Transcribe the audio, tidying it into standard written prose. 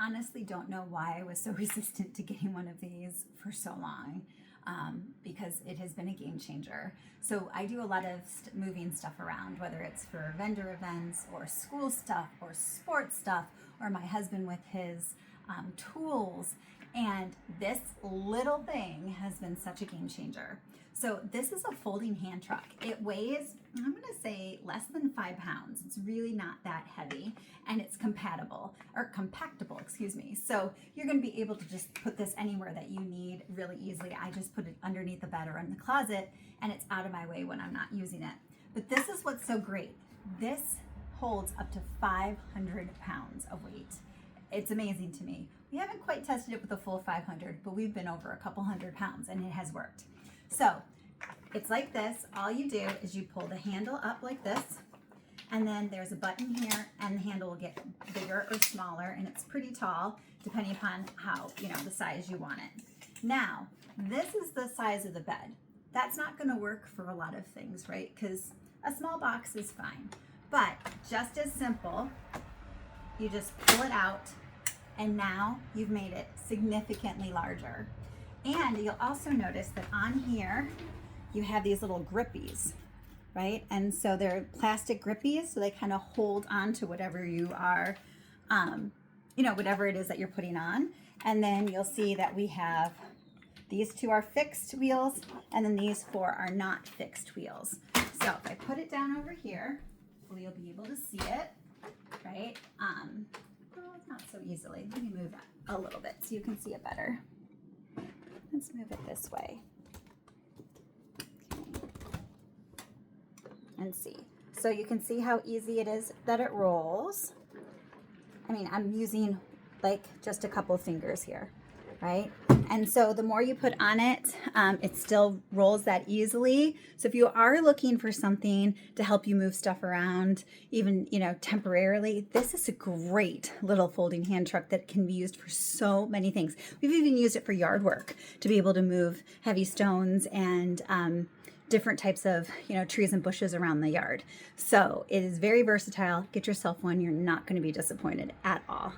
honestly don't know why I was so resistant to getting one of these for so long, because it has been a game changer. So I do a lot of moving stuff around, whether it's for vendor events or school stuff or sports stuff, or my husband with his tools. And this little thing has been such a game changer. So this is a folding hand truck. It weighs, I'm gonna say, less than 5 pounds. It's really not that heavy, and it's compatible, or compactable, excuse me. So you're gonna be able to just put this anywhere that you need really easily. I just put it underneath the bed or in the closet, and it's out of my way when I'm not using it. But this is what's so great. This holds up to 500 pounds of weight. It's amazing to me. We haven't quite tested it with a full 500, but we've been over a couple 100 pounds, and it has worked. So it's like this. All you do is you pull the handle up like this, and then there's a button here, and the handle will get bigger or smaller, and it's pretty tall depending upon how, the size you want it. Now, this is the size of the bed. That's not going to work for a lot of things, right? Because a small box is fine. But just as simple, you just pull it out, and now you've made it significantly larger. And you'll also notice that on here, you have these little grippies, right? And so they're plastic grippies, so they kind of hold on to whatever you are, whatever it is that you're putting on. And then you'll see that we have these 2 are fixed wheels, and then these 4 are not fixed wheels. So if I put it down over here, hopefully you'll be able to see it, right? Well, not so easily. Let me move that a little bit so you can see it better. Let's move it this way. Okay. And see. So you can see how easy it is that it rolls. I mean, I'm using like just a couple fingers here, right? And so the more you put on it, it still rolls that easily. So if you are looking for something to help you move stuff around, even, temporarily, this is a great little folding hand truck that can be used for so many things. We've even used it for yard work to be able to move heavy stones and different types of, trees and bushes around the yard. So it is very versatile. Get yourself one. You're not going to be disappointed at all.